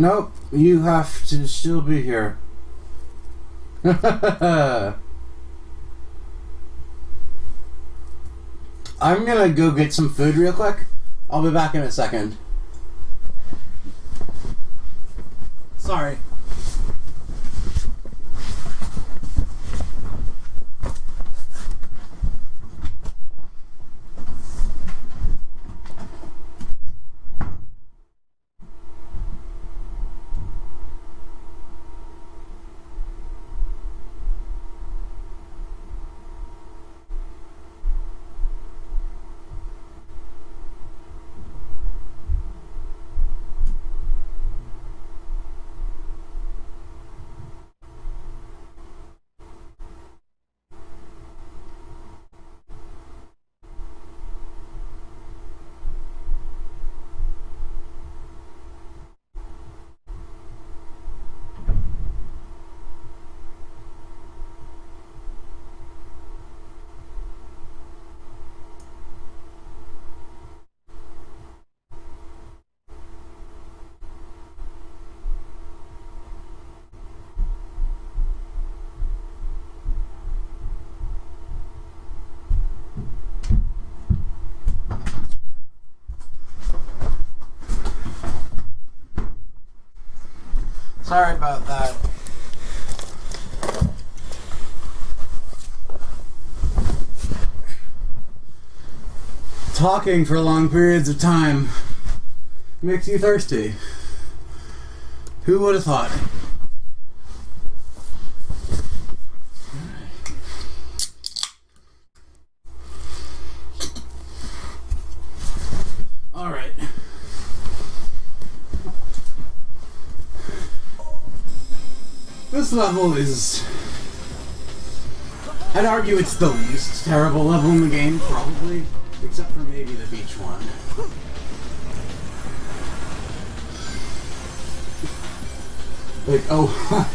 Nope, you have to still be here. I'm gonna go get some food real quick. I'll be back in a second. Sorry. Sorry about that. Talking for long periods of time makes you thirsty. Who would have thought? All right. This level is... I'd argue it's the least terrible level in the game, probably. Except for maybe the beach one. Like, oh,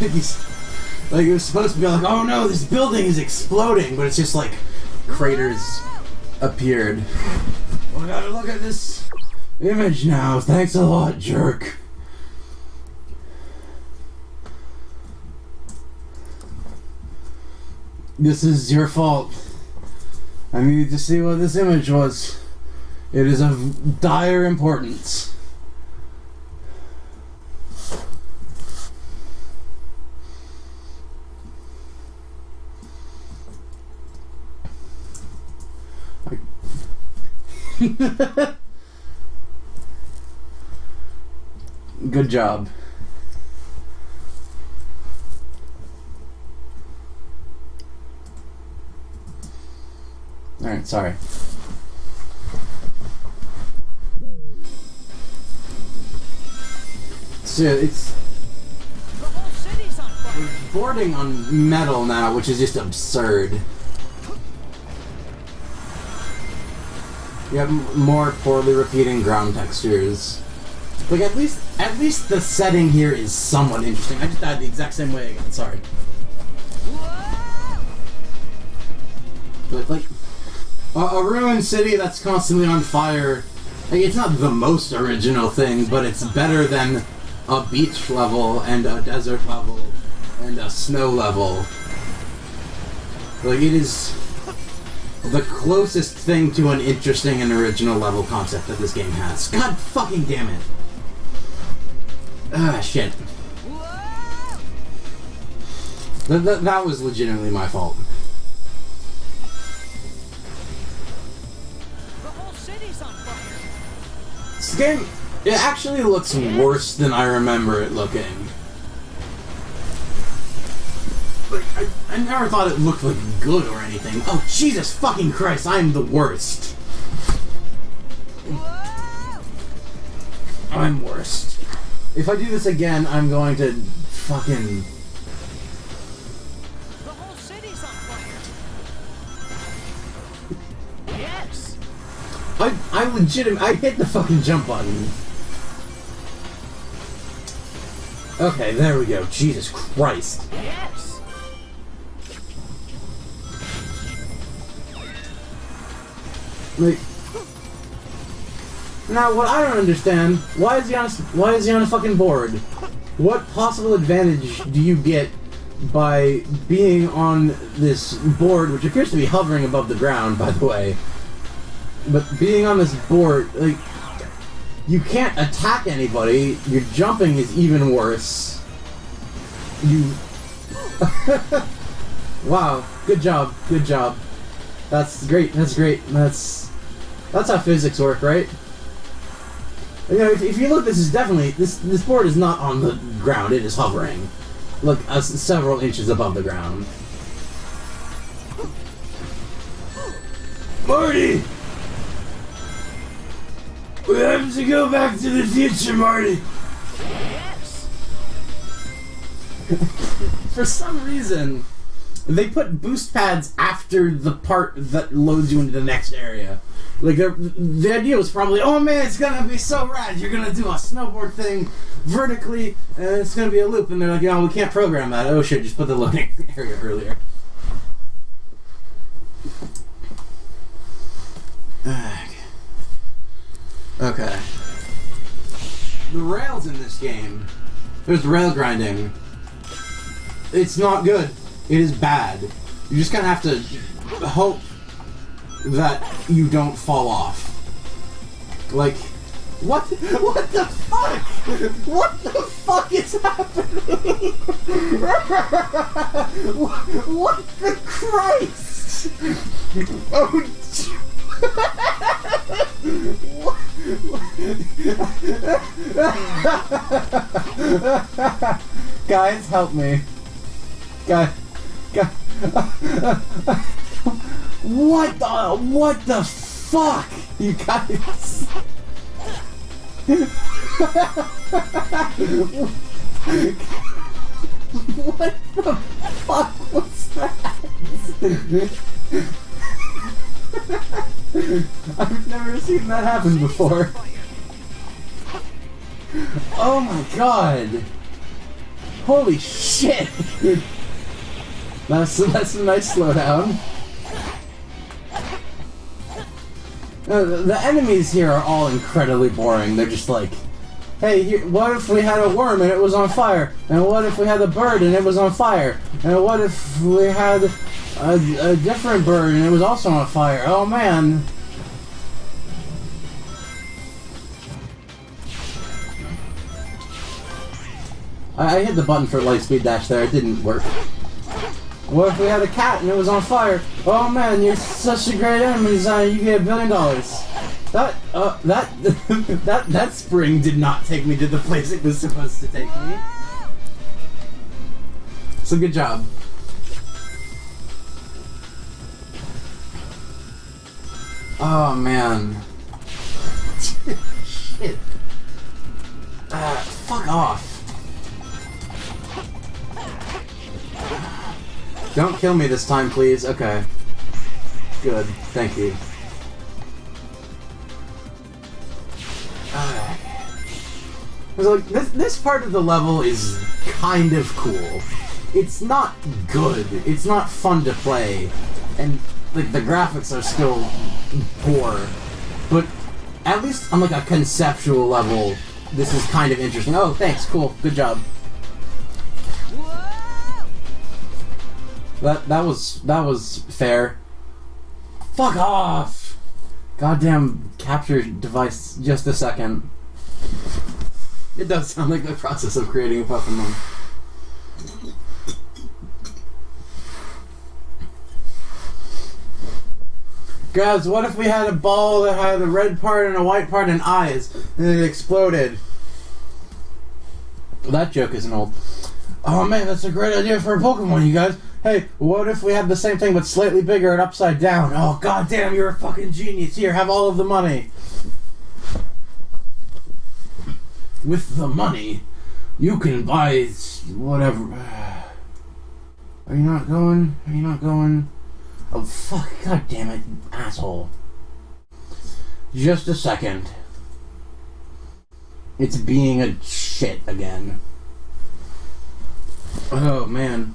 like it was supposed to be like, oh no, this building is exploding, but it's just like craters appeared. Well, I gotta look at this image now. Thanks a lot, jerk. This is your fault. I needed to see what this image was. It is of dire importance. Good job. Alright, sorry. So it's... We're boarding on metal now, which is just absurd. You have more poorly repeating ground textures. Like, at least the setting here is somewhat interesting. I just died the exact same way again, sorry. But, like... A ruined city that's constantly on fire, like, it's not the most original thing, but it's better than a beach level and a desert level and a snow level. Like, it is the closest thing to an interesting and original level concept that this game has. God fucking damn it. Ah, shit. That was legitimately my fault. This game, it actually looks worse than I remember it looking. Like, I never thought it looked like good or anything. Oh, Jesus fucking Christ, I'm the worst. I'm worst. If I do this again, I'm going to fucking... The whole city's on fire. Yes. I hit the fucking jump button. Okay, there we go. Jesus Christ. Yes. Like, Now, what I don't understand, why is he on a fucking board? What possible advantage do you get by being on this board, which appears to be hovering above the ground, by the way? But being on this board, like, you can't attack anybody. Your jumping is even worse. You... Wow, good job, good job. That's great, that's great. That's how physics work, right? You know, if you look, this is definitely... This board is not on the ground, it is hovering. Look, several inches above the ground. Marty! We have to go back to the future, Marty! Yes. For some reason, they put boost pads after the part that loads you into the next area. Like, the idea was probably, oh man, it's gonna be so rad, you're gonna do a snowboard thing vertically, and it's gonna be a loop, and they're like, oh, we can't program that. Oh shit, just put the loading area earlier. Okay. The rails in this game, there's rail grinding. It's not good. It is bad. You just kind of have to hope that you don't fall off. Like, what the fuck? What the fuck is happening? What the Christ? Oh, guys, help me. Guys. What the fuck, you guys? What the fuck was that? I've never seen that happen before. Oh my god. Holy shit. That's a nice slowdown. The enemies here are all incredibly boring. They're just like, hey, what if we had a worm and it was on fire? And what if we had a bird and it was on fire? And what if we had a different bird and it was also on fire? Oh man. I hit the button for light speed dash there. It didn't work. What if we had a cat and it was on fire? Oh man, you're such a great enemy designer, you get $1 billion. That spring did not take me to the place it was supposed to take me. So good job. Oh man. Shit. Fuck off. Don't kill me this time, please. Okay. Good. Thank you. Like, this part of the level is kind of cool. It's not good. It's not fun to play. And, like, the graphics are still poor. But at least on, like, a conceptual level, this is kind of interesting. Oh, thanks. Cool. Good job. That was fair. Fuck off! Goddamn capture device. Just a second. It does sound like the process of creating a Pokemon. Guys, what if we had a ball that had a red part and a white part and eyes, and it exploded? Well, that joke isn't old. Oh man, that's a great idea for a Pokemon, you guys. Hey, what if we had the same thing but slightly bigger and upside down? Oh, goddamn, you're a fucking genius. Here, have all of the money. With the money, you can buy whatever. Are you not going? Are you not going? Oh, fuck. God damn it, you asshole. Just a second. It's being a shit again. Oh, man.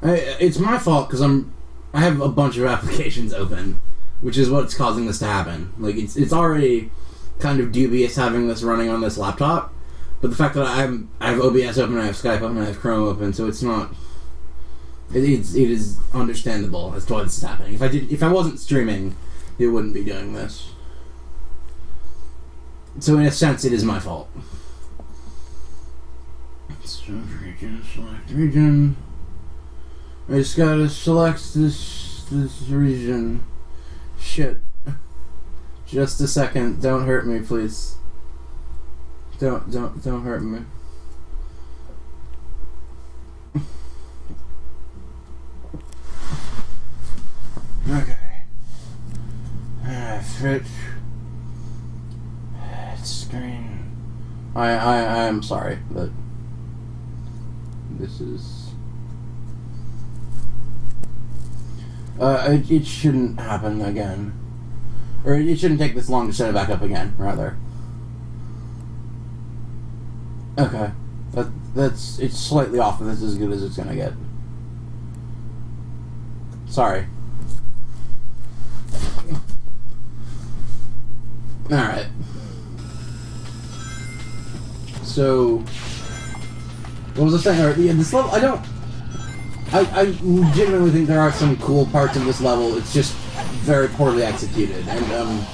It's my fault because I have a bunch of applications open, which is what's causing this to happen. Like it's already kind of dubious having this running on this laptop, but the fact that I have OBS open, I have Skype open, I have Chrome open, so it's not. It is understandable as to why this is happening. If I wasn't streaming, it wouldn't be doing this. So in a sense, it is my fault. So region, select region. I just gotta select this region. Shit. Just a second. Don't hurt me, please. Don't hurt me. Okay. Fit. Screen. I am sorry, but this is. It shouldn't happen again. Or it shouldn't take this long to set it back up again, rather. Okay. It's slightly off, but that's as good as it's gonna get. Sorry. Alright. So... What was I saying? Alright, yeah, this level, I legitimately think there are some cool parts of this level. It's just very poorly executed. And,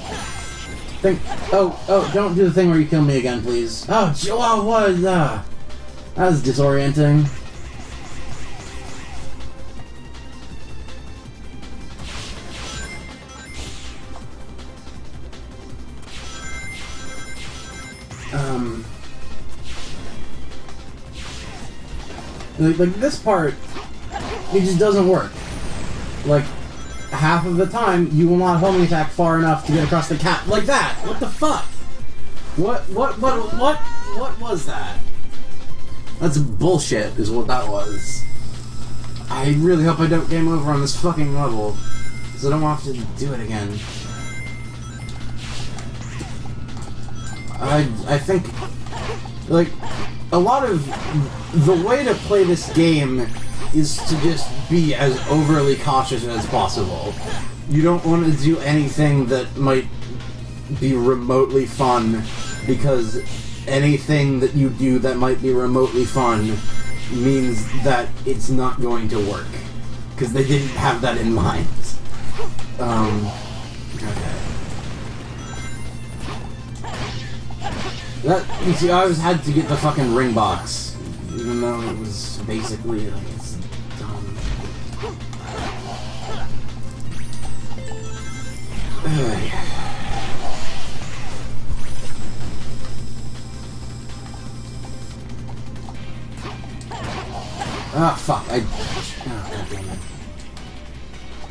Oh, don't do the thing where you kill me again, please. Oh, what is that? That was disorienting. Like this part, it just doesn't work. Like, half of the time, you will not homing attack far enough to get across the cap like that. What the fuck? What was that? That's bullshit, is what that was. I really hope I don't game over on this fucking level, because I don't want to have to do it again. I think, like, a lot of the way to play this game is to just be as overly cautious as possible. You don't want to do anything that might be remotely fun, because anything that you do that might be remotely fun means that it's not going to work. Because they didn't have that in mind. Okay. You see, I always had to get the fucking ring box, even though it was basically, like, it's dumb. Ah, fuck, oh, God damn it.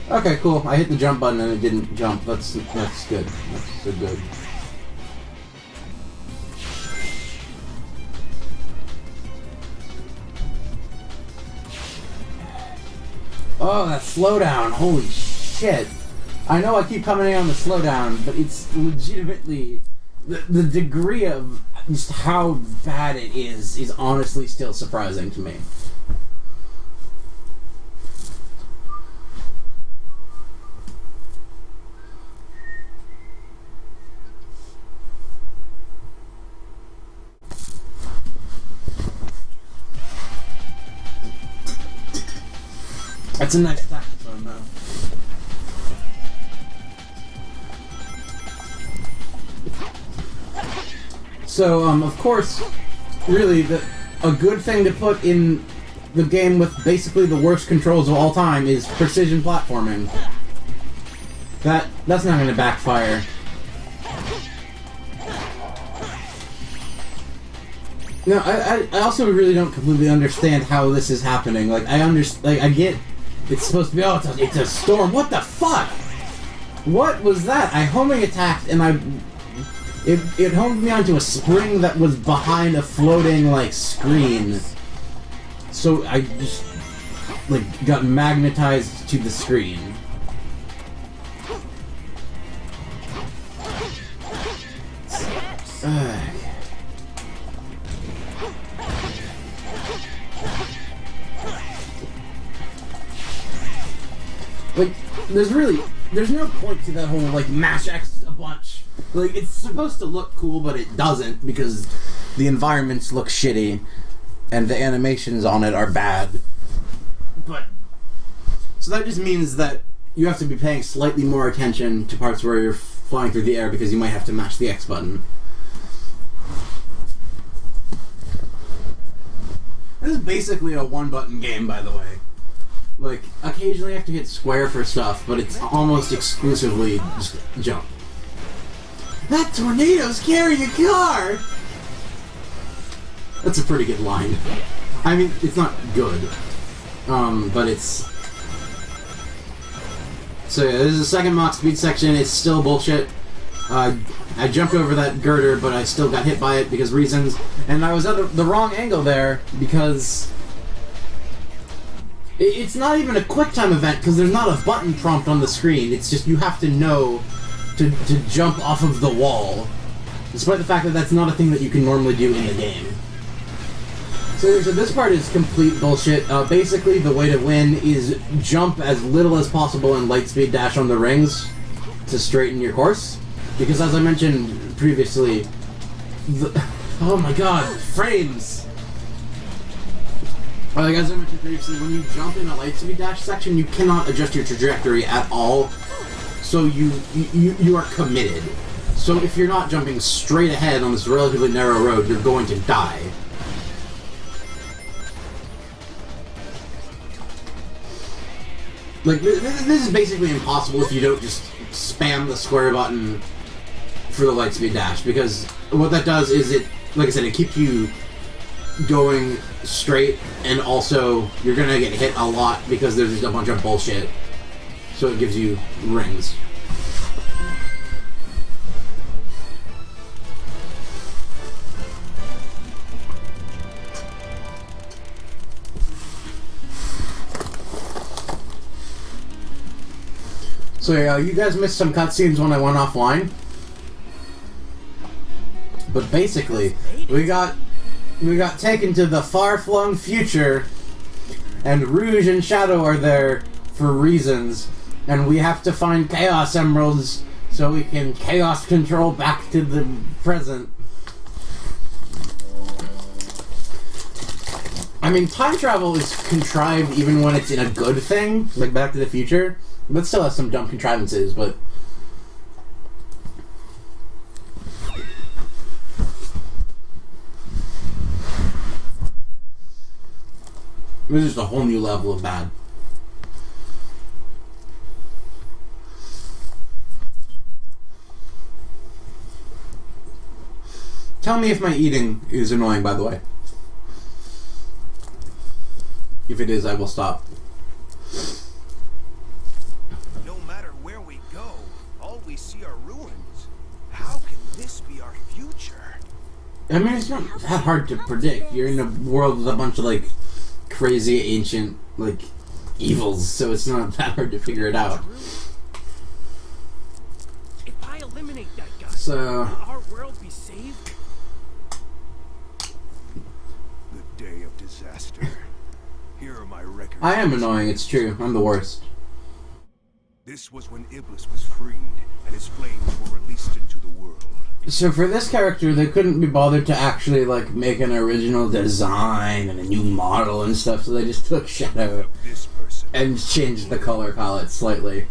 Okay, cool, I hit the jump button and it didn't jump, that's good, that's so good. Oh, that slowdown, holy shit. I know I keep commenting on the slowdown, but it's legitimately... The degree of just how bad it is honestly still surprising to me. That's a nice saxophone, though. So, of course, really, a good thing to put in the game with basically the worst controls of all time is precision platforming. That's not going to backfire. No, I also really don't completely understand how this is happening. Like, I get it's supposed to be, oh, it's a storm. What the fuck? What was that? I homing attacked and it homed me onto a spring that was behind a floating, like, screen. So I just, like, got magnetized to the screen. Like, there's no point to that whole, like, mash X a bunch. Like, it's supposed to look cool, but it doesn't, because the environments look shitty, and the animations on it are bad. But, so that just means that you have to be paying slightly more attention to parts where you're flying through the air, because you might have to mash the X button. This is basically a one-button game, by the way. Like, occasionally you have to hit square for stuff, but it's almost exclusively just jump. That tornado's carrying a car! That's a pretty good line. I mean, it's not good. But it's... So yeah, this is the second Mach speed section. It's still bullshit. I jumped over that girder, but I still got hit by it because reasons. And I was at the wrong angle there because... It's not even a QuickTime event because there's not a button prompt on the screen. It's just you have to know to jump off of the wall. Despite the fact that that's not a thing that you can normally do in the game. So this part is complete bullshit. Basically, the way to win is jump as little as possible and lightspeed dash on the rings to straighten your course. Because as I mentioned previously, oh my god, frames! Like as I mentioned previously, when you jump in a lightspeed dash section, you cannot adjust your trajectory at all. So you are committed. So if you're not jumping straight ahead on this relatively narrow road, you're going to die. Like, this is basically impossible if you don't just spam the square button for the lightspeed dash, because what that does is it, like I said, it keeps you going straight, and also you're gonna get hit a lot because there's just a bunch of bullshit. So it gives you rings. So yeah, you guys missed some cutscenes when I went offline. But basically, we got taken to the far-flung future, and Rouge and Shadow are there for reasons, and we have to find Chaos Emeralds so we can chaos control back to the present. I mean, time travel is contrived even when it's in a good thing, like Back to the Future. But still has some dumb contrivances, but... This is just a whole new level of bad. Tell me if my eating is annoying, by the way. If it is, I will stop. I mean, it's not that hard to predict. You're in a world with a bunch of, like, crazy ancient, like, evils, so it's not that hard to figure it out. If I eliminate that guy, so, will our world be saved? The day of disaster. Here are my records. I am annoying, it's true. I'm the worst. This was when Iblis was freed, and his flames were released into the world. So for this character, they couldn't be bothered to actually, like, make an original design and a new model and stuff, so they just took Shadow and changed the color palette slightly.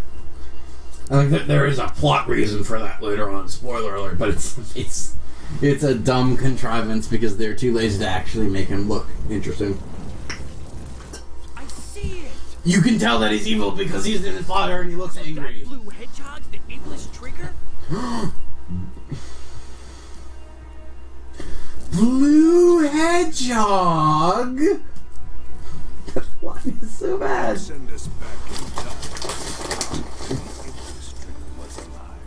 I think that there is a plot reason for that later on, spoiler alert, but it's a dumb contrivance because they're too lazy to actually make him look interesting. I see it! You can tell that he's evil because he's in fire and he looks angry. That blue hedgehog's the Iblis trigger? Blue hedgehog? Why is so bad? Send us back in time. The Iblis trigger was alive.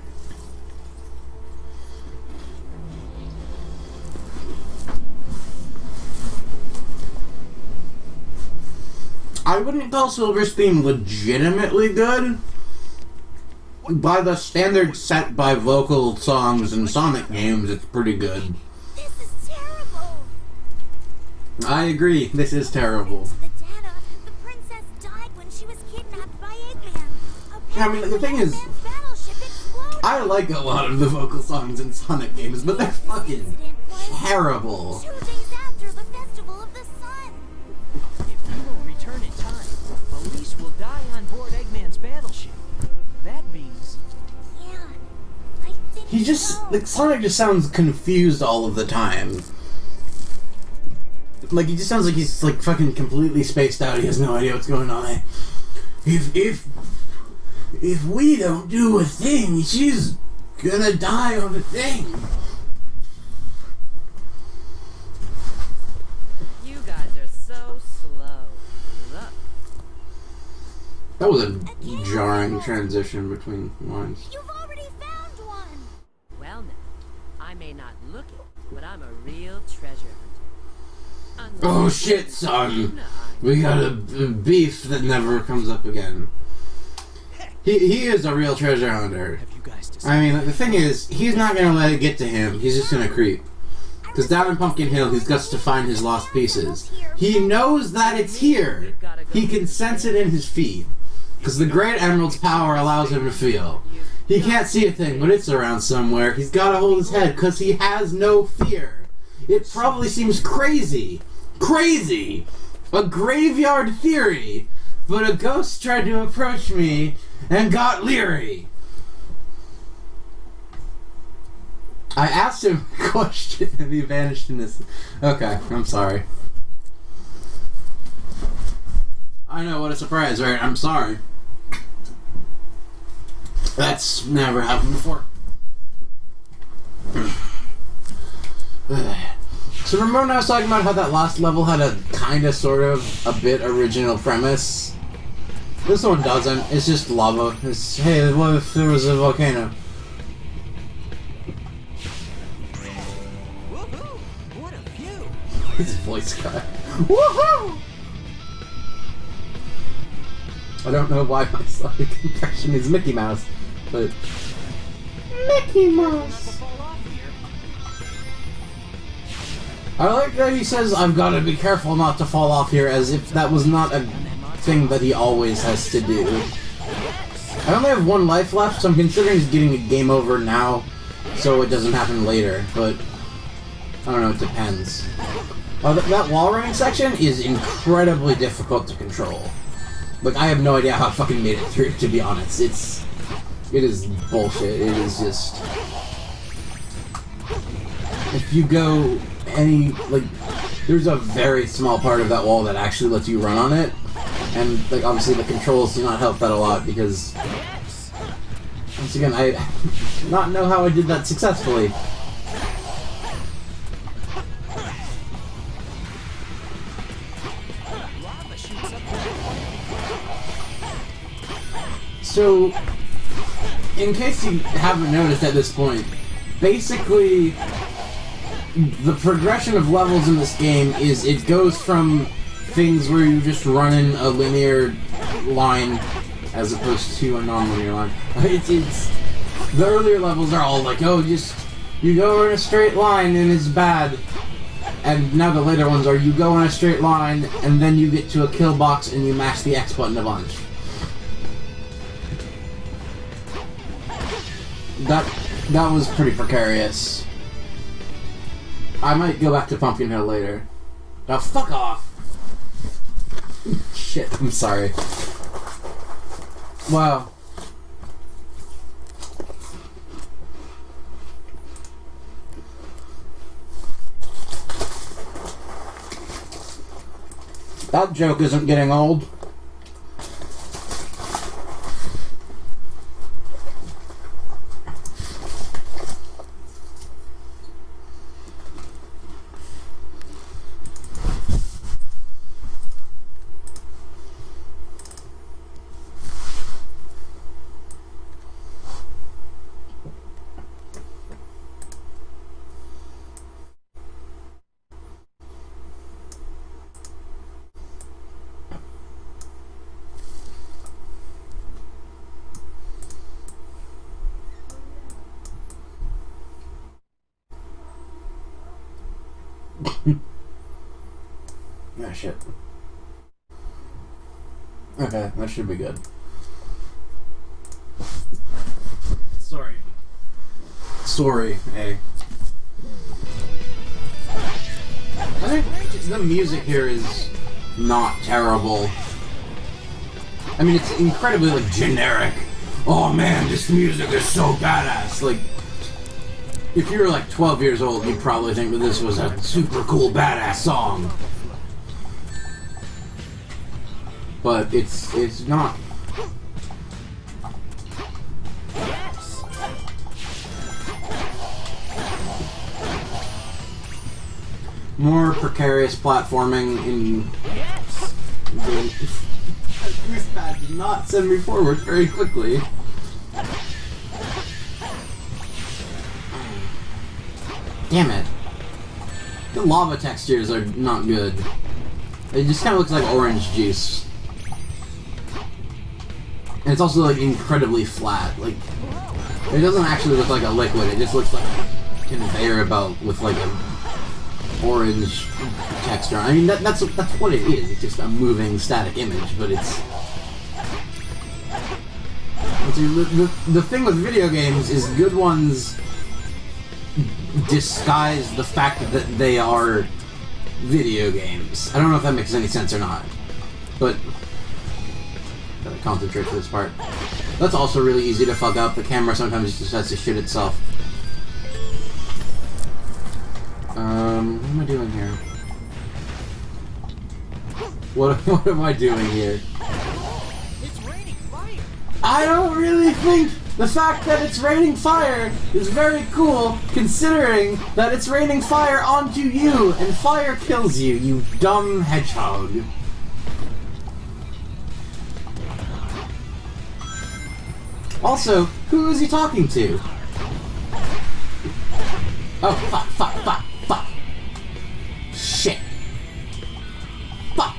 I wouldn't call Silver's theme legitimately good. By the standards set by vocal songs in Sonic games, it's pretty good. I agree, this is terrible. The data, the princess died when she was kidnapped by Eggman. I mean, the thing is, Battleship exploded. I like a lot of the vocal songs in Sonic games, but they're fucking terrible. 2 days after the Festival of the Sun. If you don't return in time, Elise will die on board Eggman's battleship. That means Yeah, I think He just, so. like, Sonic just sounds confused all of the time. Like, he just sounds like he's, like, fucking completely spaced out. He has no idea what's going on. If we don't do a thing, she's gonna die on the thing. You guys are so slow. Look. That was a jarring transition between lines. You've already found one. Well now, I may not look it, but I'm a real treasure hunter. Unlike Oh shit, son! Luna, We got a beef that never comes up again. He is a real treasure hunter. have you guys decided? I mean, the thing is, he's not gonna let it get to him. He's just gonna creep. Because down in Pumpkin Hill, he's got to find his lost pieces. He knows that it's here. He can sense it in his feet. Because the Great Emerald's power allows him to feel. He can't see a thing, but it's around somewhere. He's gotta hold his head, because he has no fear. It probably seems crazy. Crazy! A graveyard theory! But a ghost tried to approach me and got leery. I asked him a question and he vanished in this. Okay, I'm sorry. I know, what a surprise, right? I'm sorry. That's never happened before. So remember when I was talking about how that last level had a kinda, sort of, a bit original premise? This one doesn't. It's just lava. It's, hey, what if there was a volcano? Woohoo! What a view! His voice crack. Woohoo! I don't know why my Sonic impression is Mickey Mouse, but... Mickey Mouse! Fall off here. I like that he says, I've got to be careful not to fall off here, as if that was not a thing that he always has to do. I only have 1 life left, so I'm considering just getting a game over now, so it doesn't happen later, but... I don't know, it depends. That wall running section is incredibly difficult to control. Like, I have no idea how I fucking made it through, to be honest. It is bullshit. It is just... If you go any, like, there's a very small part of that wall that actually lets you run on it, and, like, obviously the controls do not help that a lot, because, once again, I not know how I did that successfully. Lava shoots up the So, in case you haven't noticed at this point, basically, the progression of levels in this game is it goes from things where you just run in a linear line as opposed to a non-linear line. It's the earlier levels are all like, oh, you go in a straight line and it's bad. And now the later ones are you go in a straight line and then you get to a kill box and you mash the X button a bunch. That was pretty precarious. I might go back to Pumpkin Hill later. Now fuck off! Shit, I'm sorry. Wow. That joke isn't getting old. Ah, shit. Okay, that should be good. story, eh? I think the music here is not terrible. I mean, it's incredibly, like, generic. Oh man, this music is so badass. Like, if you were like 12 years old, you'd probably think that this was a super cool, badass song. But it's not. More precarious platforming in. This pad did not send me forward very quickly. Damn it. The lava textures are not good. It just kind of looks like orange juice. And it's also like incredibly flat. Like, it doesn't actually look like a liquid, it just looks like a conveyor belt with like a orange texture. I mean, that's what it is. It's just a moving static image, but it's... The thing with video games is good ones disguise the fact that they are video games. I don't know if that makes any sense or not, but gotta concentrate for this part. That's also really easy to fuck up. The camera sometimes just has to shit itself. What am I doing here? What am I doing here? It's raining fire. I don't really think the fact that it's raining fire is very cool, considering that it's raining fire onto you, and fire kills you, you dumb hedgehog. Also, who is he talking to? Oh, fuck. Shit. Fuck.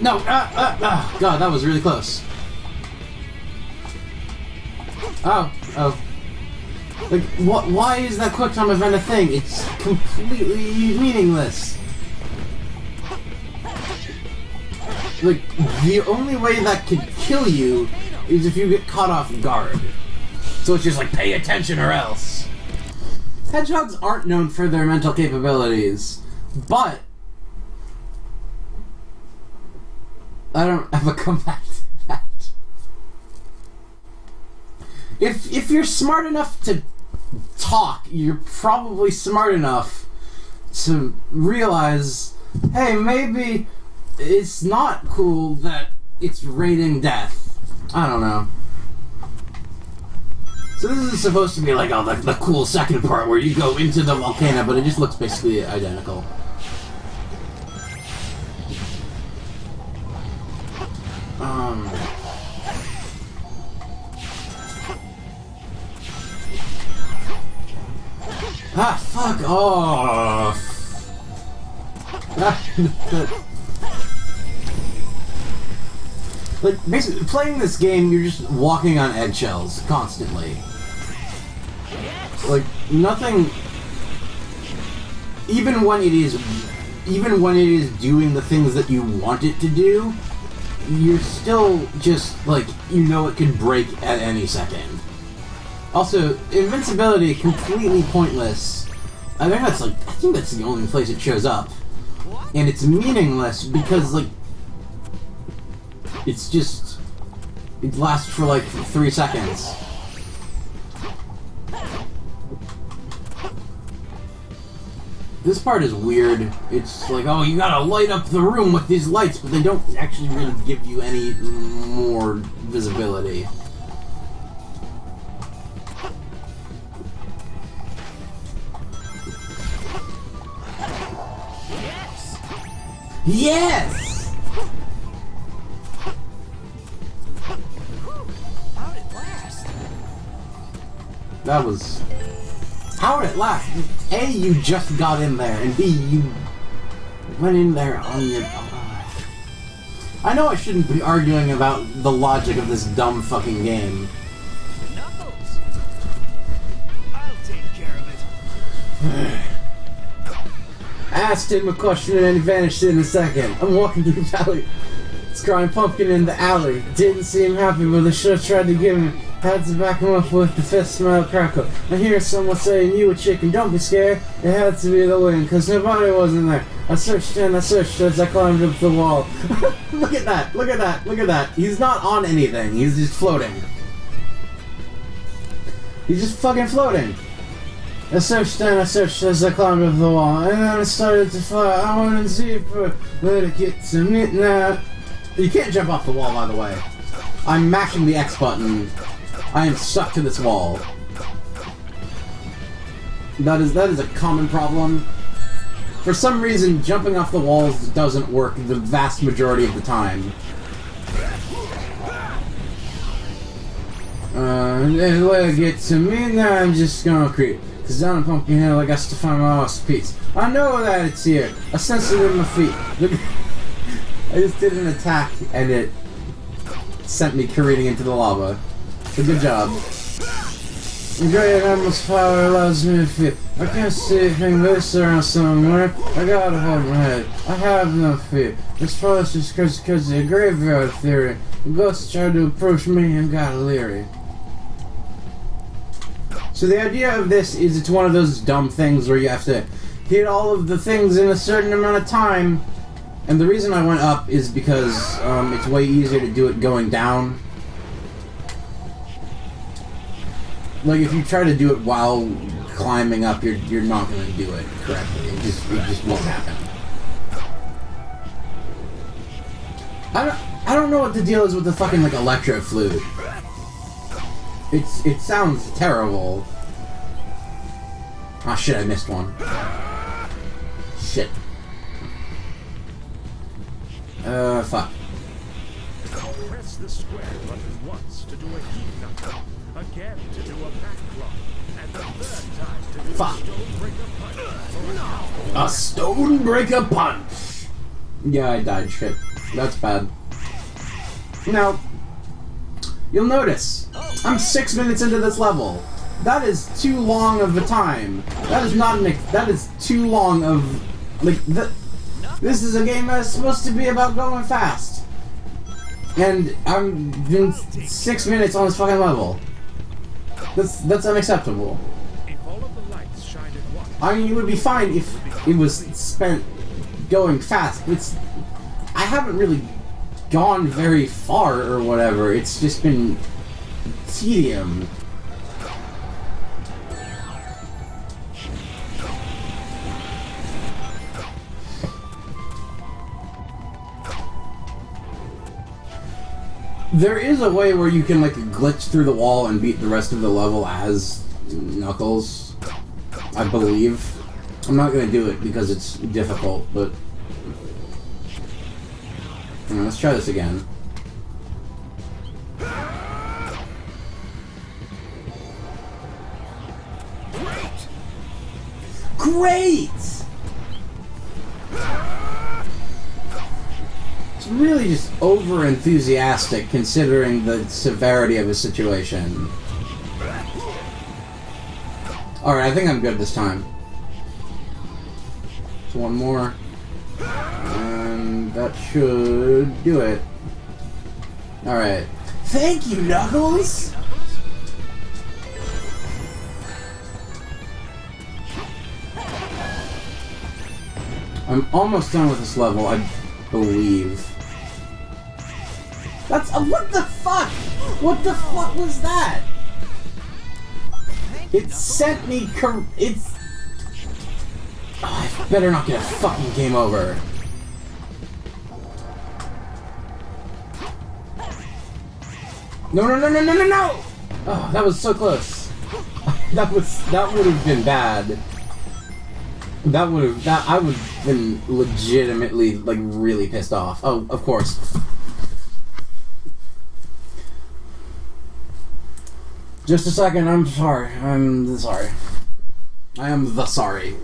No, God, that was really close. Oh. Like, what? Why is that QuickTime event a thing? It's completely meaningless. Like, the only way that could kill you is if you get caught off guard. So it's just like, pay attention or else. Hedgehogs aren't known for their mental capabilities, but I don't have a comeback to that. If you're smart enough to talk, you're probably smart enough to realize, hey, maybe it's not cool that it's raining death. I don't know. So this is supposed to be like, oh, the cool second part where you go into the volcano, but it just looks basically identical. Fuck off! Like, basically, playing this game, you're just walking on eggshells constantly. Like, nothing... Even when it is doing the things that you want it to do, you're still just, like, you know it could break at any second. Also, invincibility, completely pointless. I think that's the only place it shows up. And it's meaningless because, like, it's just... It lasts for, like, 3 seconds. This part is weird. It's like, oh, you gotta light up the room with these lights, but they don't actually really give you any more visibility. Yes! How'd it last? That was... How'd it last? A, you just got in there, and B, you went in there on your... I know I shouldn't be arguing about the logic of this dumb fucking game. Knuckles. I'll take care of it. I asked him a question and he vanished in a second. I'm walking through the valley, scrying pumpkin in the alley. Didn't seem happy, but I should have tried to give him Had to back him up with the fist smile crackle. I hear someone saying, "You a chicken, don't be scared." It had to be the wind, cause nobody wasn't there. I searched and I searched as I climbed up the wall. Look at that, look at that, look at that. He's not on anything, he's just floating. He's just fucking floating. I searched and I searched as I climbed up the wall, and then I started to fly. I wanted to see if let it get to me now. You can't jump off the wall, by the way. I'm mashing the X button. I am stuck to this wall. That is a common problem. For some reason, jumping off the walls doesn't work the vast majority of the time. Let it get to me, now I'm just gonna creep. Cause down in Pumpkin Hill, I got to find my lost piece. I know that it's here. I sense it in my feet. I just did an attack, and it sent me careening into the lava. So good job. Great endless power allows me to feel. I can't see anything this around somewhere. I gotta hold my head. I have no fear. This forest is because of the graveyard theory. The ghosts tried to approach me and got leery. So the idea of this is it's one of those dumb things where you have to hit all of the things in a certain amount of time. And the reason I went up is because it's way easier to do it going down. Like, if you try to do it while climbing up, you're not going to do it correctly. It just won't happen. I don't know what the deal is with the fucking, like, electro flute. It sounds terrible. Ah, shit, I missed one. Shit. Fuck. Press the square button once to do a heat knuckle, again to do a back block, and the third time to do Fuck. a stone breaker punch. A stone breaker punch! Yeah, I died. Shit. That's bad. Now, you'll notice, I'm 6 minutes into this level. That is too long of a time. That is not that is too long of, like, this is a game that's supposed to be about going fast. And I'm been 6 minutes on this fucking level. That's unacceptable. If all of the lights shine at once, I mean, it would be fine if it was spent going fast. I haven't really gone very far or whatever. It's just been tedium. There is a way where you can, like, glitch through the wall and beat the rest of the level as Knuckles, I believe. I'm not gonna do it because it's difficult, but... let's try this again. Great! It's really just over-enthusiastic considering the severity of the situation. Alright, I think I'm good this time. So one more. And that should do it. Alright. Thank you, Knuckles! I'm almost done with this level, I believe. That's what the fuck? What the fuck was that? It sent me it's... Oh, I better not get a fucking game over. No, no, no, no, no, no, no! Oh, that was so close. that would have been bad. I would have been legitimately, like, really pissed off. Oh, of course. Just a second, I'm sorry. I'm sorry. I am the sorry.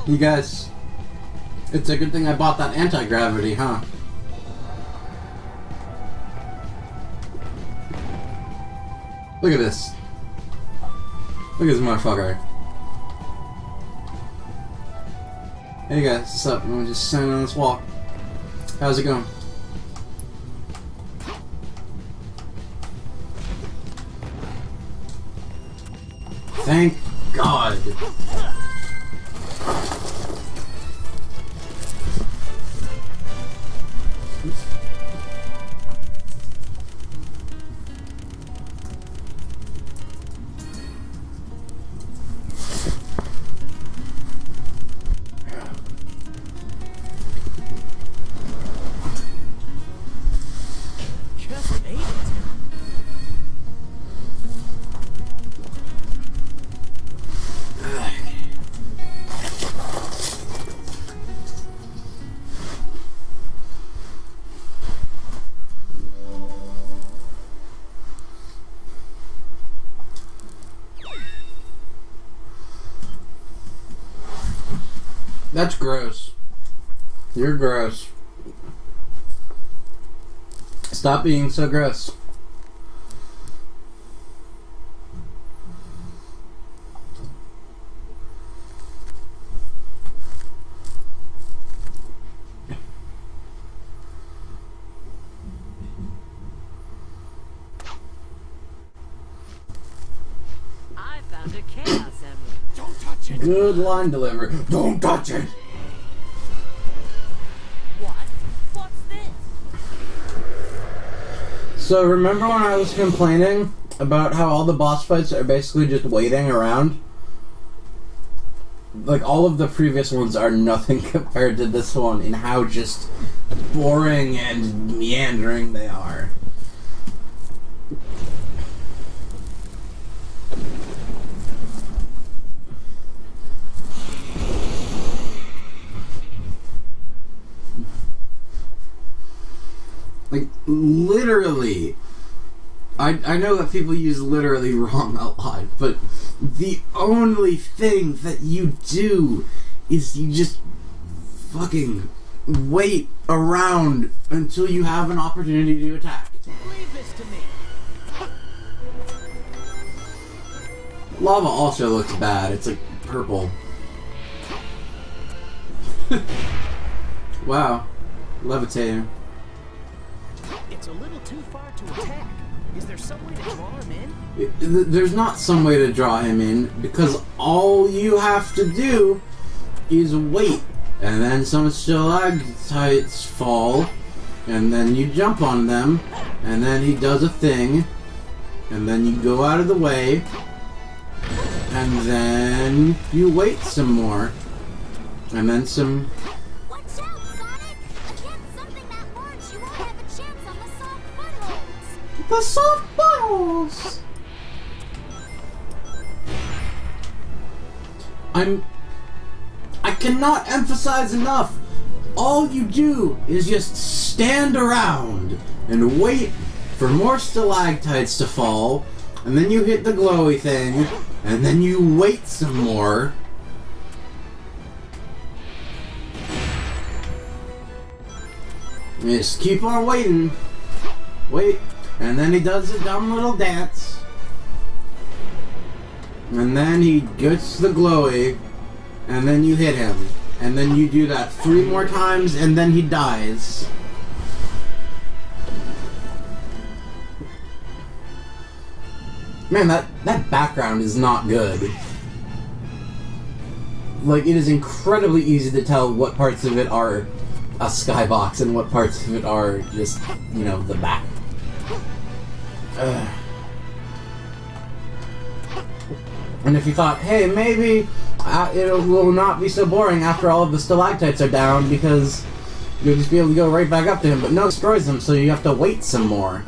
You guys, it's a good thing I bought that anti-gravity, huh? Look at this. Look at this motherfucker. Hey guys, what's up? I'm just standing on this wall. How's it going? Thank God. Just made it. That's gross. You're gross. Stop being so gross. I found a chaos emerald. Don't touch it! Good line delivery. Don't touch it! What? What's this? So remember when I was complaining about how all the boss fights are basically just waiting around? Like, all of the previous ones are nothing compared to this one in how just boring and meandering they are. Like, literally, I know that people use literally wrong a lot, but the only thing that you do is you just fucking wait around until you have an opportunity to attack. Leave this to me. Lava also looks bad. It's like purple. Wow. Levitating. It's a little too far to attack. Is there some way to draw him in? There's not some way to draw him in, because all you have to do is wait, and then some stalactites fall, and then you jump on them, and then he does a thing, and then you go out of the way, and then you wait some more, and then some... Watch out, Sonic! Against something that large, you won't have a chance on the soft footholds. The soft balls! I cannot emphasize enough. All you do is just stand around and wait for more stalactites to fall, and then you hit the glowy thing, and then you wait some more. You just keep on waiting. Wait. And then he does a dumb little dance. And then he gets the glowy. And then you hit him. And then you do that 3 more times, and then he dies. Man, that background is not good. Like, it is incredibly easy to tell what parts of it are a skybox and what parts of it are just, you know, the back. And if you thought, hey, maybe it will not be so boring after all of the stalactites are down because you'll just be able to go right back up to him, but no, it destroys them, so you have to wait some more.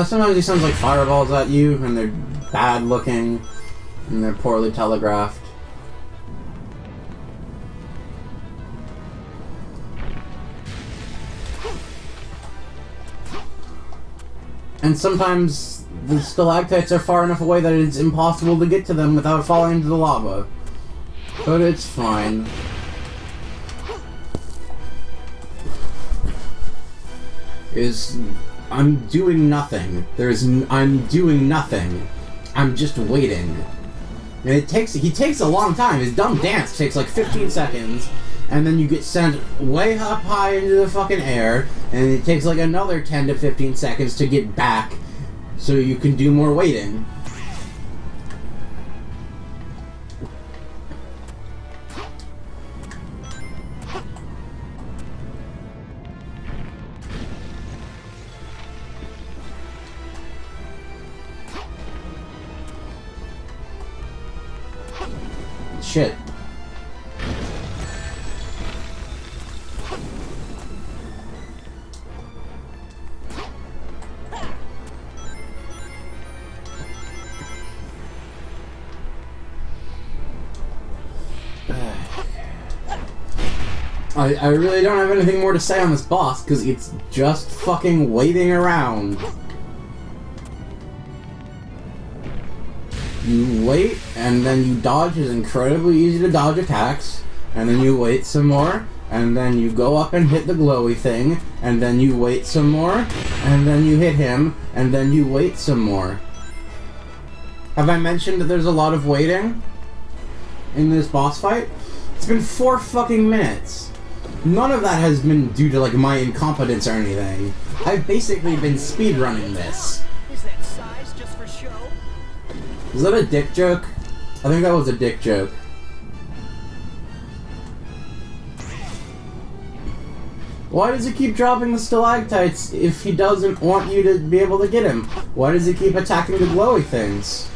Sometimes he sounds like fireballs at you, and they're bad looking, and they're poorly telegraphed. And sometimes the stalactites are far enough away that it's impossible to get to them without falling into the lava. But it's fine. I'm doing nothing. I'm doing nothing. I'm just waiting. And he takes a long time. His dumb dance takes like 15 seconds, and then you get sent way up high into the fucking air, and it takes like another 10 to 15 seconds to get back, so you can do more waiting. Shit. I really don't have anything more to say on this boss, because it's just fucking waiting around. You wait, and then you dodge. It's incredibly easy to dodge attacks, and then you wait some more, and then you go up and hit the glowy thing, and then you wait some more, and then you hit him, and then you wait some more. Have I mentioned that there's a lot of waiting in this boss fight? It's been 4 fucking minutes. None of that has been due to, like, my incompetence or anything. I've basically been speedrunning this. Is that size just for show? Is that a dick joke? I think that was a dick joke. Why does he keep dropping the stalactites if he doesn't want you to be able to get him? Why does he keep attacking the glowy things?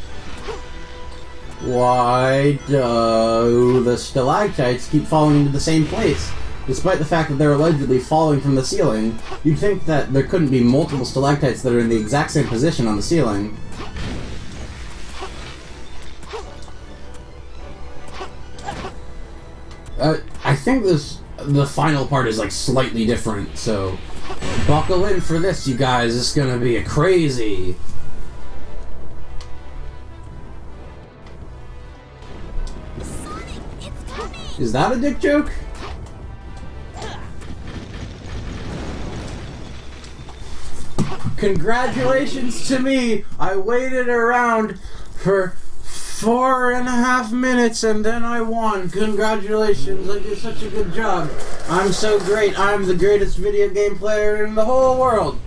Why do the stalactites keep falling into the same place? Despite the fact that they're allegedly falling from the ceiling, you'd think that there couldn't be multiple stalactites that are in the exact same position on the ceiling. I think the final part is like slightly different, so buckle in for this, you guys. It's gonna be a crazy. Sonic, it's coming! Is that a dick joke? Congratulations to me! I waited around for 4.5 minutes and then I won. Congratulations, I did such a good job. I'm so great. I'm the greatest video game player in the whole world.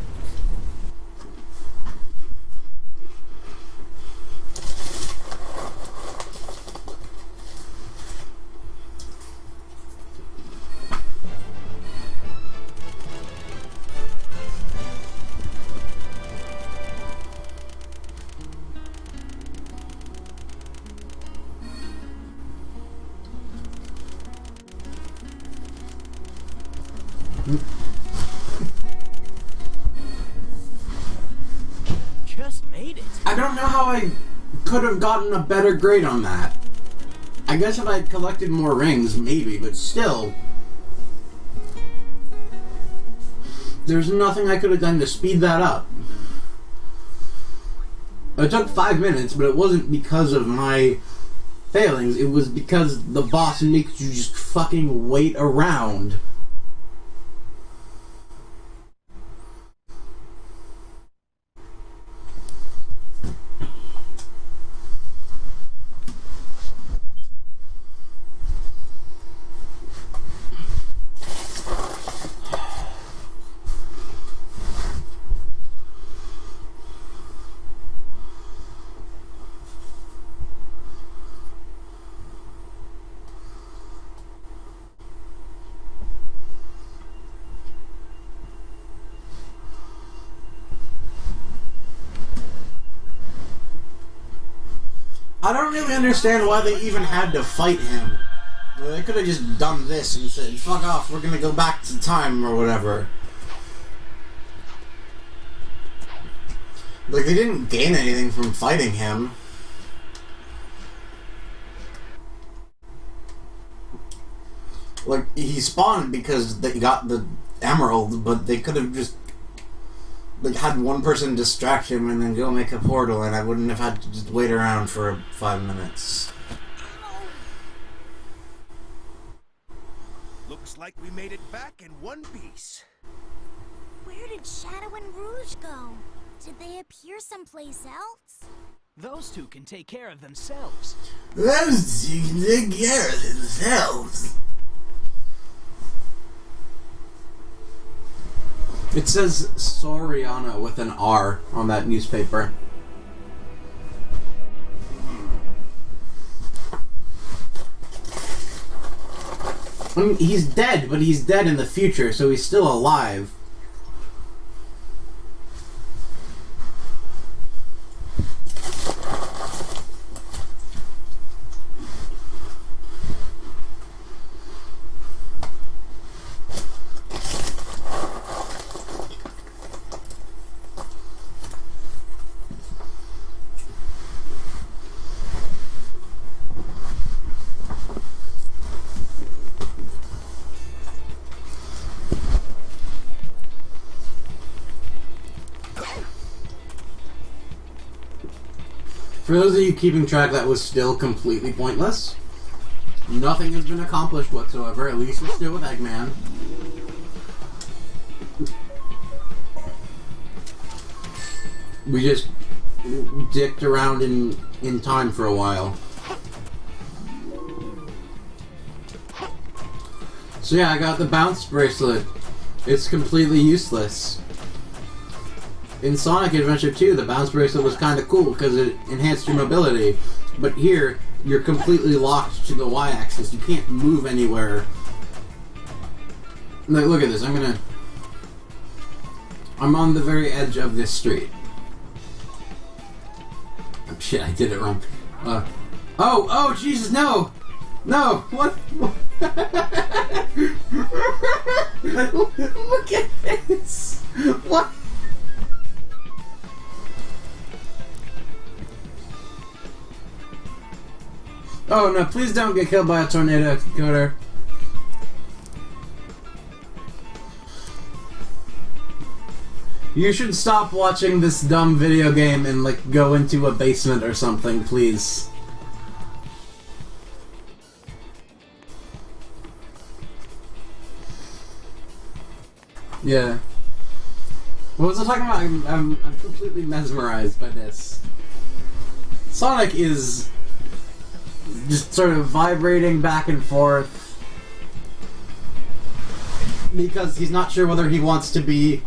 Just made it. I don't know how I could have gotten a better grade on that. I guess if I had collected more rings, maybe, but still. There's nothing I could have done to speed that up. It took 5 minutes, but it wasn't because of my failings. It was because the boss makes you just fucking wait around. I don't really understand why they even had to fight him. They could have just done this and said, fuck off, we're gonna go back to time or whatever. Like, they didn't gain anything from fighting him. Like, he spawned because they got the emerald, but they could have just like had one person distract him and then go make a portal, and I wouldn't have had to just wait around for 5 minutes. Looks like we made it back in one piece. Where did Shadow and Rouge go? Did they appear someplace else? Those two can take care of themselves. Those two can take care of themselves. It says Soriana with an R on that newspaper. I mean, he's dead, but he's dead in the future, so he's still alive. For those of you keeping track, that was still completely pointless. Nothing has been accomplished whatsoever. At least we're still with Eggman. We just dicked around in time for a while. So yeah, I got the bounce bracelet. It's completely useless. In Sonic Adventure 2, the bounce bracelet was kind of cool because it enhanced your mobility. But here, you're completely locked to the Y-axis. You can't move anywhere. Like, look at this. I'm on the very edge of this street. Oh, shit, I did it wrong. Oh, Jesus, no! No! What? Look at this! What? Oh no, please don't get killed by a tornado, Coder. You should stop watching this dumb video game and, like, go into a basement or something, please. Yeah. What was I talking about? I'm completely mesmerized by this. Sonic is just sort of vibrating back and forth because he's not sure whether he wants to be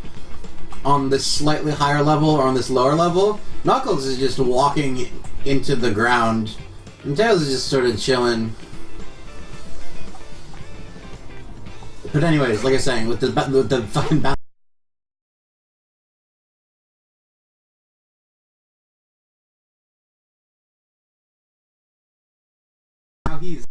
on this slightly higher level or on this lower level. Knuckles is just walking into the ground, and Tails is just sort of chilling. But anyways, like I was saying, with the fucking